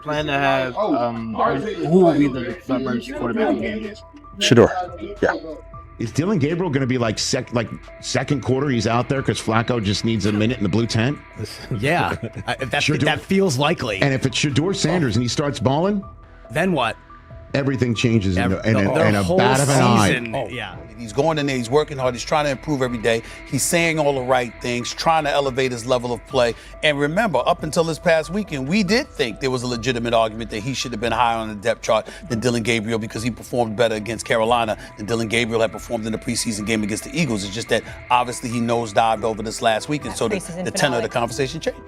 plan to have who will be the emergency quarterback game? Shedeur. Yeah. Is Dylan Gabriel going to be like second quarter? He's out there because Flacco just needs a minute in the blue tent. Yeah, that feels likely. And if it's Shedeur Sanders and he starts balling, then what? Everything changes in a bat of an eye. Yeah. He's going in there, he's working hard, he's trying to improve every day. He's saying all the right things, trying to elevate his level of play. And remember, up until this past weekend, we did think there was a legitimate argument that he should have been higher on the depth chart than Dylan Gabriel because he performed better against Carolina than Dylan Gabriel had performed in the preseason game against the Eagles. It's just that obviously he nosedived over this last week, and so the tenor of the conversation changed.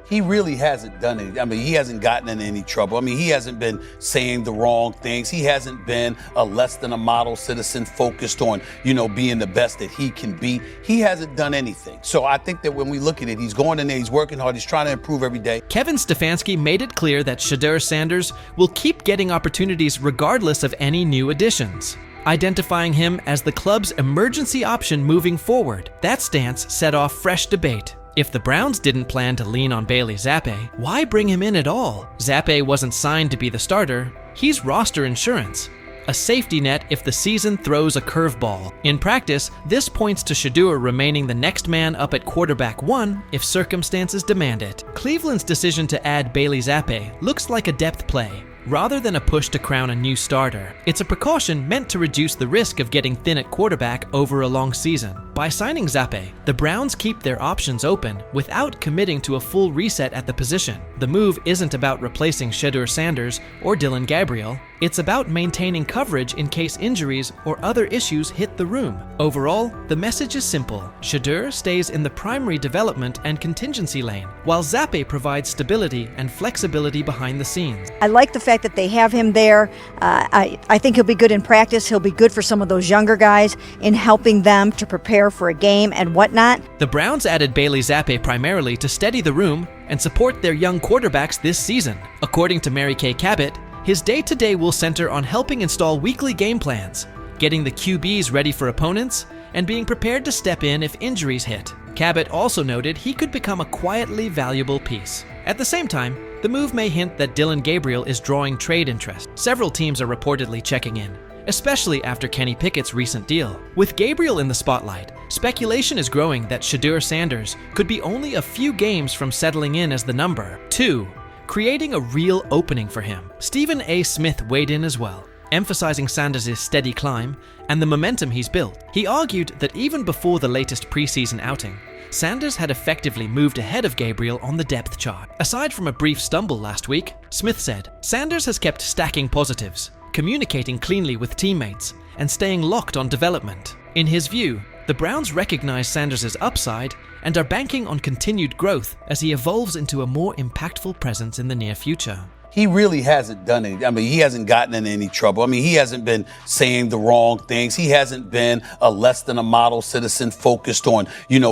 He really hasn't done it. I mean, he hasn't gotten in any trouble. I mean, he hasn't been saying the wrong things. He hasn't been a less than a model citizen focused on, being the best that he can be. He hasn't done anything. So I think that when we look at it, he's going in there, he's working hard, he's trying to improve every day. Kevin Stefanski made it clear that Shedeur Sanders will keep getting opportunities regardless of any new additions, identifying him as the club's emergency option moving forward. That stance set off fresh debate. If the Browns didn't plan to lean on Bailey Zappi, why bring him in at all? Zappi wasn't signed to be the starter. He's roster insurance, a safety net if the season throws a curveball. In practice, this points to Shedeur remaining the next man up at quarterback 1 if circumstances demand it. Cleveland's decision to add Bailey Zappi looks like a depth play, rather than a push to crown a new starter. It's a precaution meant to reduce the risk of getting thin at quarterback over a long season. By signing Zappi, the Browns keep their options open without committing to a full reset at the position. The move isn't about replacing Shedeur Sanders or Dylan Gabriel. It's about maintaining coverage in case injuries or other issues hit the room. Overall, the message is simple. Shedeur stays in the primary development and contingency lane, while Zappi provides stability and flexibility behind the scenes. I like the fact that they have him there. I think he'll be good in practice. He'll be good for some of those younger guys in helping them to prepare for a game and whatnot. The Browns added Bailey Zappi primarily to steady the room and support their young quarterbacks this season. According to Mary Kay Cabot, his day-to-day will center on helping install weekly game plans, getting the QBs ready for opponents, and being prepared to step in if injuries hit. Cabot also noted he could become a quietly valuable piece. At the same time, the move may hint that Dylan Gabriel is drawing trade interest. Several teams are reportedly checking in, especially after Kenny Pickett's recent deal. With Gabriel in the spotlight, speculation is growing that Shedeur Sanders could be only a few games from settling in as the number 2, creating a real opening for him. Stephen A. Smith weighed in as well, emphasizing Sanders' steady climb and the momentum he's built. He argued that even before the latest preseason outing, Sanders had effectively moved ahead of Gabriel on the depth chart. Aside from a brief stumble last week, Smith said, Sanders has kept stacking positives, communicating cleanly with teammates, and staying locked on development. In his view, the Browns recognize Sanders' upside and are banking on continued growth as he evolves into a more impactful presence in the near future. He really hasn't done it. I mean, he hasn't gotten in any trouble. I mean, he hasn't been saying the wrong things. He hasn't been a less than a model citizen focused on,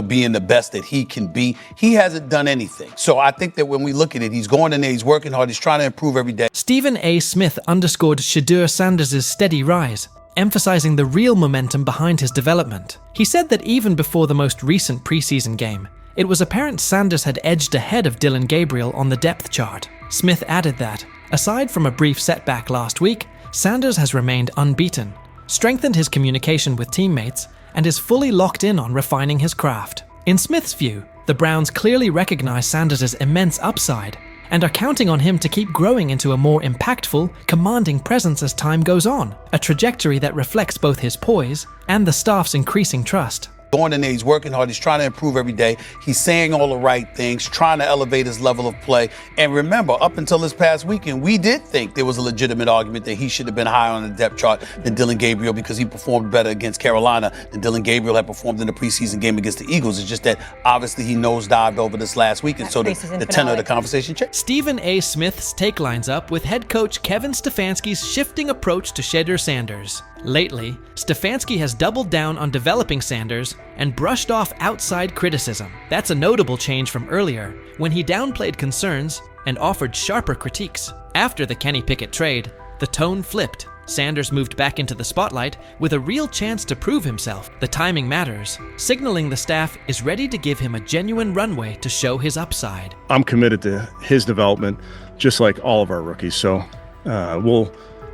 being the best that he can be. He hasn't done anything. So I think that when we look at it, he's going in there, he's working hard, he's trying to improve every day. Stephen A. Smith underscored Shedeur Sanders' steady rise, emphasizing the real momentum behind his development. He said that even before the most recent preseason game, it was apparent Sanders had edged ahead of Dylan Gabriel on the depth chart. Smith added that, aside from a brief setback last week, Sanders has remained unbeaten, strengthened his communication with teammates, and is fully locked in on refining his craft. In Smith's view, the Browns clearly recognize Sanders' immense upside and are counting on him to keep growing into a more impactful, commanding presence as time goes on, a trajectory that reflects both his poise and the staff's increasing trust. Going in there, he's working hard, he's trying to improve every day. He's saying all the right things, trying to elevate his level of play. And remember, up until this past weekend, we did think there was a legitimate argument that he should have been higher on the depth chart than Dylan Gabriel because he performed better against Carolina than Dylan Gabriel had performed in the preseason game against the Eagles. It's just that obviously he nosedived over this last week, and so the tenor of the conversation changed. Stephen A. Smith's take lines up with head coach Kevin Stefanski's shifting approach to Shedeur Sanders. Lately, Stefanski has doubled down on developing Sanders and brushed off outside criticism. That's a notable change from earlier, when he downplayed concerns and offered sharper critiques. After the Kenny Pickett trade, the tone flipped. Sanders moved back into the spotlight with a real chance to prove himself. The timing matters, signaling the staff is ready to give him a genuine runway to show his upside. I'm committed to his development. just like all of our rookies. So we'll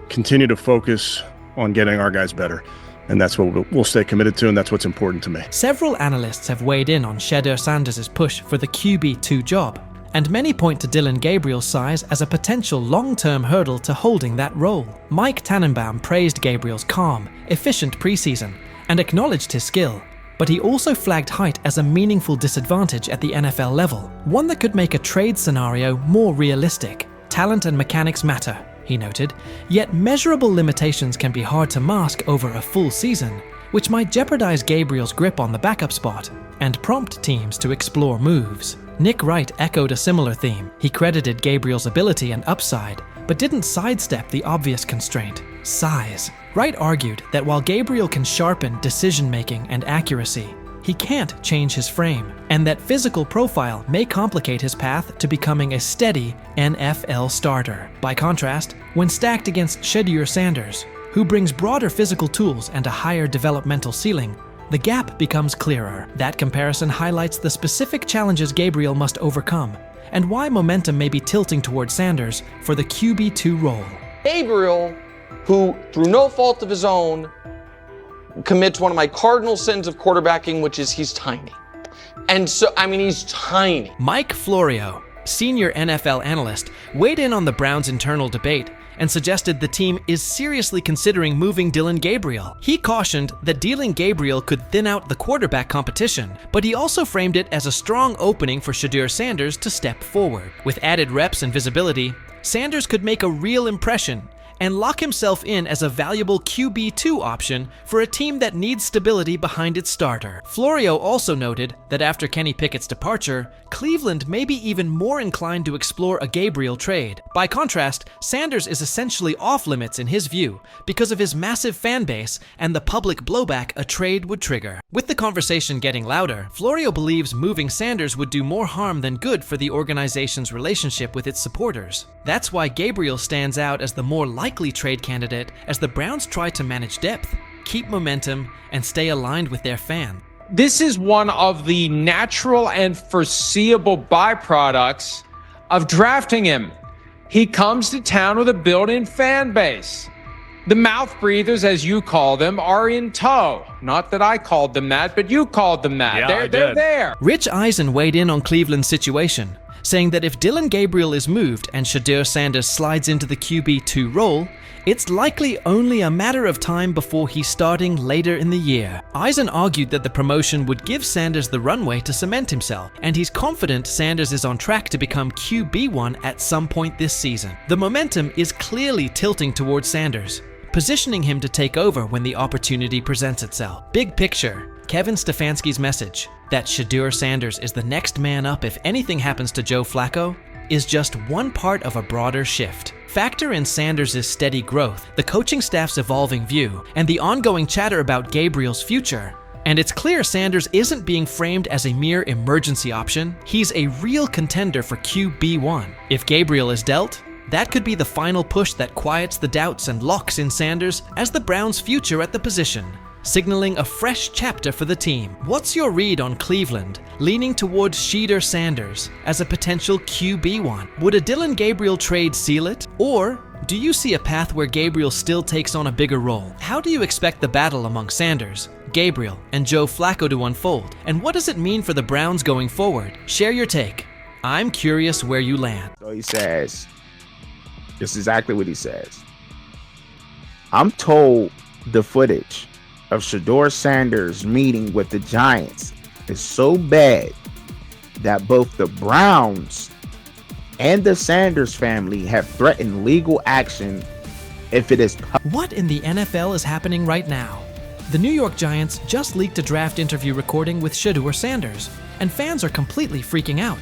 continue to focus on getting our guys better. And that's what we'll stay committed to, and that's what's important to me. Several analysts have weighed in on Shedeur Sanders' push for the QB2 job, and many point to Dillon Gabriel's size as a potential long-term hurdle to holding that role. Mike Tannenbaum praised Gabriel's calm, efficient preseason and acknowledged his skill, but he also flagged height as a meaningful disadvantage at the NFL level, one that could make a trade scenario more realistic. Talent and mechanics matter, he noted, yet measurable limitations can be hard to mask over a full season, which might jeopardize Gabriel's grip on the backup spot and prompt teams to explore moves. Nick Wright echoed a similar theme. He credited Gabriel's ability and upside, but didn't sidestep the obvious constraint: size. Wright argued that while Gabriel can sharpen decision-making and accuracy, he can't change his frame, and that physical profile may complicate his path to becoming a steady NFL starter. By contrast, when stacked against Shedeur Sanders, who brings broader physical tools and a higher developmental ceiling, the gap becomes clearer. That comparison highlights the specific challenges Gabriel must overcome, and why momentum may be tilting toward Sanders for the QB2 role. Gabriel, who through no fault of his own, commits one of my cardinal sins of quarterbacking, which is he's tiny. And so, he's tiny. Mike Florio, senior NFL analyst, weighed in on the Browns' internal debate and suggested the team is seriously considering moving Dillon Gabriel. He cautioned that dealing Gabriel could thin out the quarterback competition, but he also framed it as a strong opening for Shedeur Sanders to step forward. With added reps and visibility, Sanders could make a real impression and lock himself in as a valuable QB2 option for a team that needs stability behind its starter. Florio also noted that after Kenny Pickett's departure, Cleveland may be even more inclined to explore a Gabriel trade. By contrast, Sanders is essentially off-limits in his view because of his massive fan base and the public blowback a trade would trigger. With the conversation getting louder, Florio believes moving Sanders would do more harm than good for the organization's relationship with its supporters. That's why Gabriel stands out as the more likely trade candidate as the Browns try to manage depth, keep momentum, and stay aligned with their fan. This is one of the natural and foreseeable byproducts of drafting him. He comes to town with a built-in fan base. The mouth breathers, as you call them, are in tow. Not that I called them that, but you called them that. Yeah, They're there. Rich Eisen weighed in on Cleveland's situation, saying that if Dillon Gabriel is moved and Shedeur Sanders slides into the QB2 role, it's likely only a matter of time before he's starting later in the year. Eisen argued that the promotion would give Sanders the runway to cement himself, and he's confident Sanders is on track to become QB1 at some point this season. The momentum is clearly tilting towards Sanders, positioning him to take over when the opportunity presents itself. Big picture, Kevin Stefanski's message that Shedeur Sanders is the next man up if anything happens to Joe Flacco is just one part of a broader shift. Factor in Sanders' steady growth, the coaching staff's evolving view, and the ongoing chatter about Gabriel's future, and it's clear Sanders isn't being framed as a mere emergency option. He's a real contender for QB1. If Gabriel is dealt, that could be the final push that quiets the doubts and locks in Sanders as the Browns' future at the position, signaling a fresh chapter for the team. What's your read on Cleveland leaning towards Shedeur Sanders as a potential QB1? Would a Dillon Gabriel trade seal it? Or do you see a path where Gabriel still takes on a bigger role? How do you expect the battle among Sanders, Gabriel, and Joe Flacco to unfold? And what does it mean for the Browns going forward? Share your take. I'm curious where you land. So he says, this is exactly what he says. I'm told the footage of Shedeur Sanders meeting with the Giants is so bad that both the Browns and the Sanders family have threatened legal action if it is What in the NFL is happening right now? The New York Giants just leaked a draft interview recording with Shedeur Sanders, and fans are completely freaking out.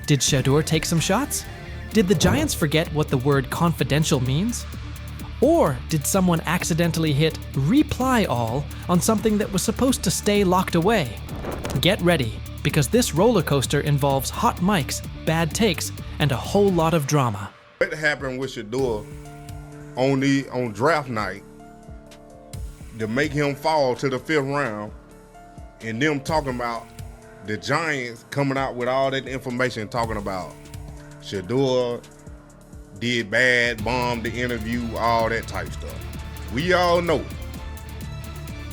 Did Shedeur take some shots? Did the Giants forget what the word confidential means? Or did someone accidentally hit reply all on something that was supposed to stay locked away? Get ready, because this roller coaster involves hot mics, bad takes, and a whole lot of drama. What happened with Shedeur on draft night to make him fall to the 5th round, and them talking about the Giants coming out with all that information talking about Shedeur did bad, bombed the interview, all that type stuff. We all know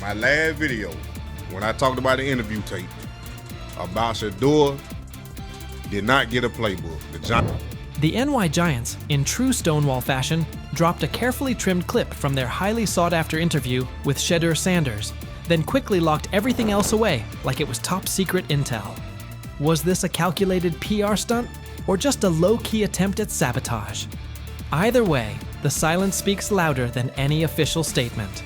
my last video when I talked about the interview tape about Shedeur did not get a playbook. The NY Giants, in true Stonewall fashion, dropped a carefully trimmed clip from their highly sought-after interview with Shedeur Sanders, then quickly locked everything else away like it was top-secret intel. Was this a calculated PR stunt, or just a low-key attempt at sabotage? Either way, the silence speaks louder than any official statement.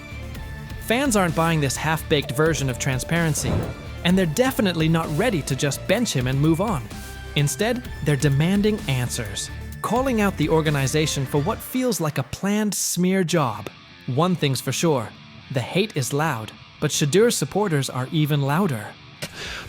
Fans aren't buying this half-baked version of transparency, and they're definitely not ready to just bench him and move on. Instead, they're demanding answers, calling out the organization for what feels like a planned smear job. One thing's for sure, the hate is loud, but Shedeur's supporters are even louder.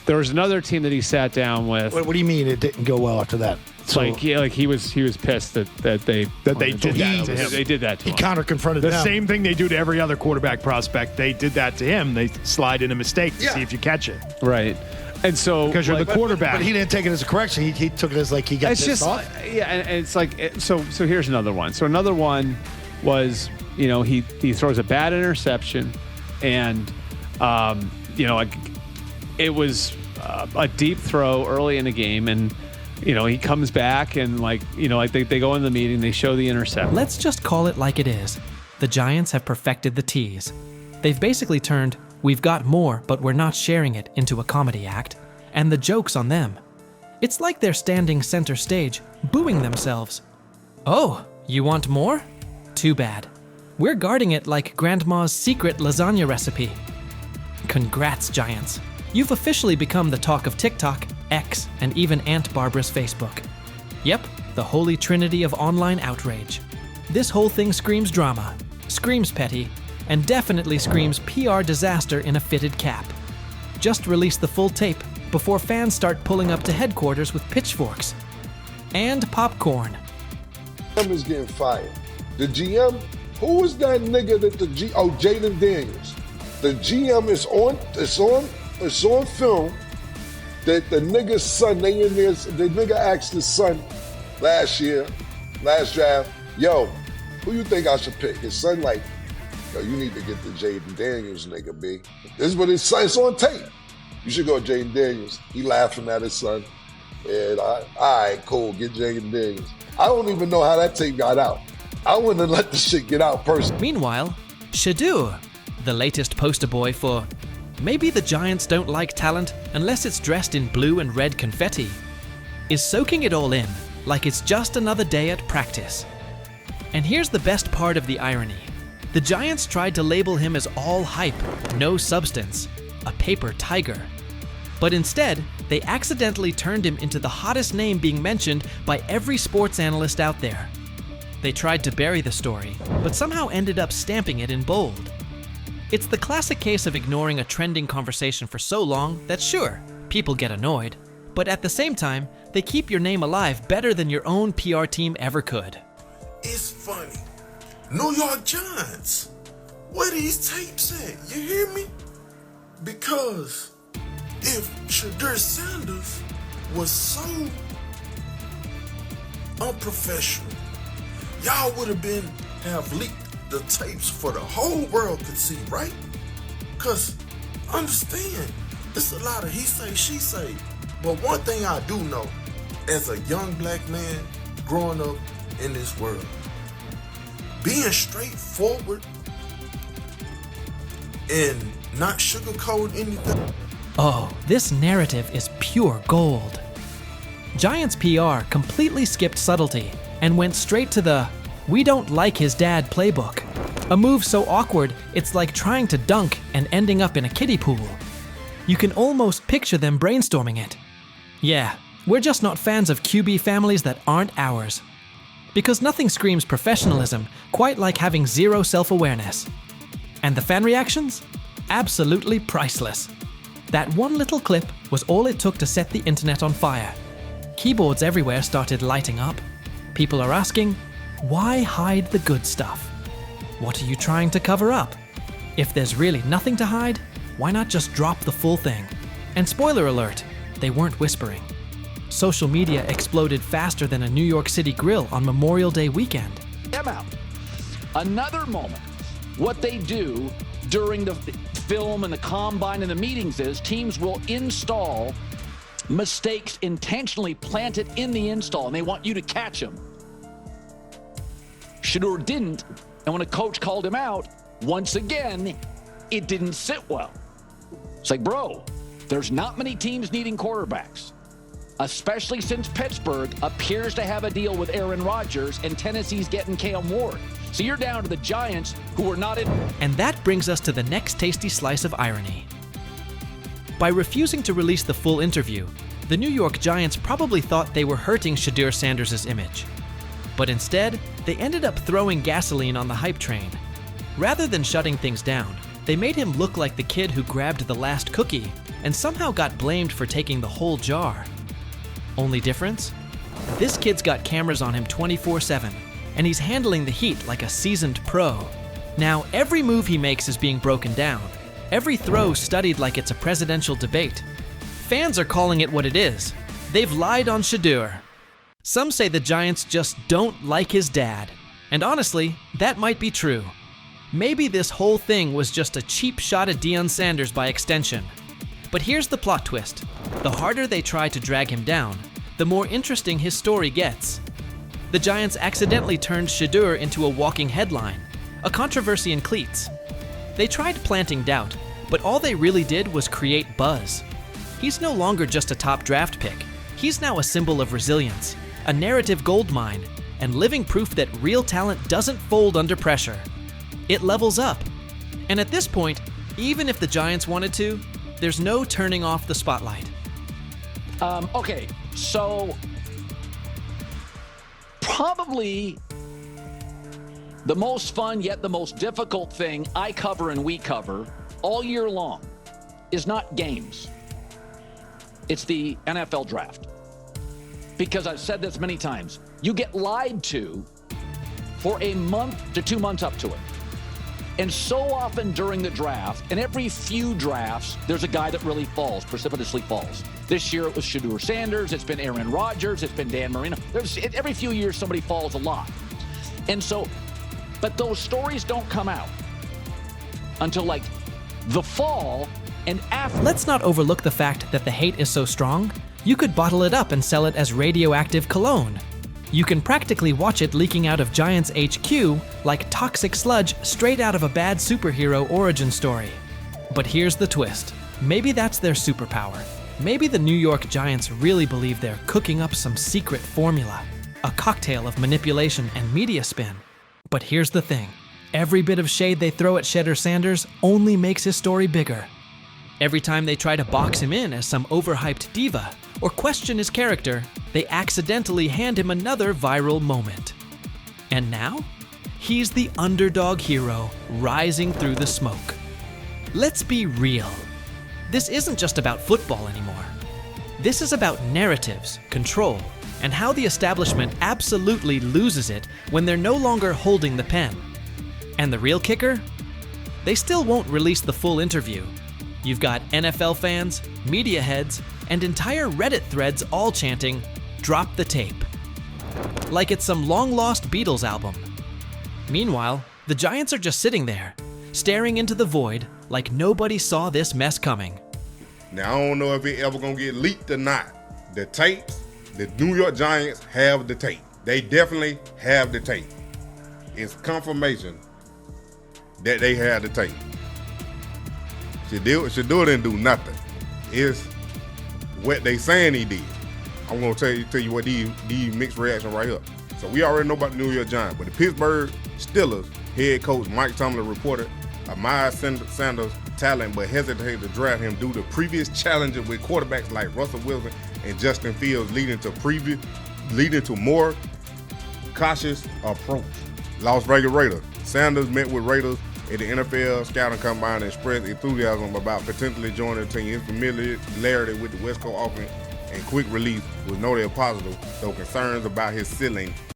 There was another team that he sat down with. What do you mean it didn't go well after that? So, he was pissed that they did that to him. They did that to him. He counter-confronted them. The same thing they do to every other quarterback prospect. They did that to him. They slide in a mistake to see if you catch it. Right. And so because you're the quarterback. But he didn't take it as a correction. He took it as like he got pissed off. Yeah, and it's like so here's another one. So another one was, he throws a bad interception, and it was a deep throw early in the game, and he comes back and they go in the meeting, they show the interception. Let's just call it like it is. The Giants have perfected the tease. They've basically turned "we've got more, but we're not sharing it" into a comedy act, and the joke's on them. It's like they're standing center stage, booing themselves. Oh, you want more? Too bad. We're guarding it like Grandma's secret lasagna recipe. Congrats, Giants. You've officially become the talk of TikTok, X, and even Aunt Barbara's Facebook. Yep, the holy trinity of online outrage. This whole thing screams drama, screams petty, and definitely screams PR disaster in a fitted cap. Just release the full tape before fans start pulling up to headquarters with pitchforks. And popcorn. GM is getting fired. The GM, who was that nigga that Jaden Daniels. The GM is on film that the nigga's son, the nigga asked his son last draft, yo, who you think I should pick? His son like, yo, you need to get the Jaden Daniels nigga, B. This is what his son, it's on tape. You should go Jaden Daniels. He laughing at his son. And all right, cool, get Jaden Daniels. I don't even know how that tape got out. I wouldn't have let the shit get out personally. Meanwhile, Shedeur, the latest poster boy for maybe the Giants don't like talent unless it's dressed in blue and red confetti, is soaking it all in like it's just another day at practice. And here's the best part of the irony. The Giants tried to label him as all hype, no substance, a paper tiger. But instead, they accidentally turned him into the hottest name being mentioned by every sports analyst out there. They tried to bury the story, but somehow ended up stamping it in bold. It's the classic case of ignoring a trending conversation for so long that sure, people get annoyed, but at the same time, they keep your name alive better than your own PR team ever could. It's funny. New York Giants, where these tapes at? You hear me? Because if Shedeur Sanders was so unprofessional, y'all would have leaked the tapes for the whole world could see, right? Because understand, it's a lot of he say, she say. But one thing I do know, as a young black man growing up in this world, being straightforward and not sugarcoat anything. Oh, this narrative is pure gold. Giants PR completely skipped subtlety and went straight to the "we don't like his dad" playbook. A move so awkward, it's like trying to dunk and ending up in a kiddie pool. You can almost picture them brainstorming it. Yeah, we're just not fans of QB families that aren't ours. Because nothing screams professionalism quite like having zero self-awareness. And the fan reactions? Absolutely priceless. That one little clip was all it took to set the internet on fire. Keyboards everywhere started lighting up. People are asking, why hide the good stuff? What are you trying to cover up? If there's really nothing to hide, why not just drop the full thing? And spoiler alert, they weren't whispering. social media exploded faster than a New York City grill on Memorial Day weekend. Them out. Another moment. What they do during the film and the combine and the meetings is teams will install mistakes intentionally planted in the install, and they want you to catch them. Shedeur didn't, and when a coach called him out, once again, it didn't sit well. It's like, bro, there's not many teams needing quarterbacks, especially since Pittsburgh appears to have a deal with Aaron Rodgers and Tennessee's getting Cam Ward. So you're down to the Giants, who are not in. And that brings us to the next tasty slice of irony. By refusing to release the full interview, the New York Giants probably thought they were hurting Shedeur Sanders' image. But instead, they ended up throwing gasoline on the hype train. Rather than shutting things down, they made him look like the kid who grabbed the last cookie and somehow got blamed for taking the whole jar. Only difference? This kid's got cameras on him 24/7, and he's handling the heat like a seasoned pro. Now, every move he makes is being broken down, every throw studied like it's a presidential debate. Fans are calling it what it is. They've lied on Shedeur. Some say the Giants just don't like his dad. And honestly, that might be true. Maybe this whole thing was just a cheap shot at Deion Sanders by extension. But here's the plot twist. The harder they try to drag him down, the more interesting his story gets. The Giants accidentally turned Shedeur into a walking headline, a controversy in cleats. They tried planting doubt, but all they really did was create buzz. He's no longer just a top draft pick. He's now a symbol of resilience, a narrative goldmine, and living proof that real talent doesn't fold under pressure. It levels up. And at this point, even if the Giants wanted to, there's no turning off the spotlight. Okay, so probably the most fun yet the most difficult thing I cover and we cover all year long is not games. It's the NFL draft. Because I've said this many times, you get lied to for a month to 2 months up to it. And so often during the draft, and every few drafts, there's a guy that really falls, precipitously falls. This year it was Shedeur Sanders, it's been Aaron Rodgers, it's been Dan Marino. Every few years somebody falls a lot. And so, but those stories don't come out until like the fall and after. Let's not overlook the fact that the hate is so strong, you could bottle it up and sell it as radioactive cologne. You can practically watch it leaking out of Giants HQ like toxic sludge straight out of a bad superhero origin story. But here's the twist. Maybe that's their superpower. Maybe the New York Giants really believe they're cooking up some secret formula, a cocktail of manipulation and media spin. But here's the thing. Every bit of shade they throw at Shedeur Sanders only makes his story bigger. Every time they try to box him in as some overhyped diva or question his character, they accidentally hand him another viral moment. And now, he's the underdog hero rising through the smoke. Let's be real. This isn't just about football anymore. This is about narratives, control, and how the establishment absolutely loses it when they're no longer holding the pen. And the real kicker? They still won't release the full interview. You've got NFL fans, media heads, and entire Reddit threads all chanting, "Drop the tape." Like it's some long-lost Beatles album. Meanwhile, the Giants are just sitting there, staring into the void like nobody saw this mess coming. Now, I don't know if it ever gonna get leaked or not. The tapes, the New York Giants have the tape. They definitely have the tape. It's confirmation that they have the tape. Shedeur didn't do nothing. It's what they saying he did. I'm gonna tell you what these mixed reaction right here. So we already know about the New York Giants, but the Pittsburgh Steelers head coach Mike Tomlin reported Miles Sanders' talent, but hesitated to draft him due to previous challenges with quarterbacks like Russell Wilson and Justin Fields, leading to more cautious approach. Las Vegas Raiders. Sanders met with Raiders at the NFL Scouting Combine and expressed enthusiasm about potentially joining the team. His familiarity with the West Coast offense and quick release was noted positive, though concerns about his ceiling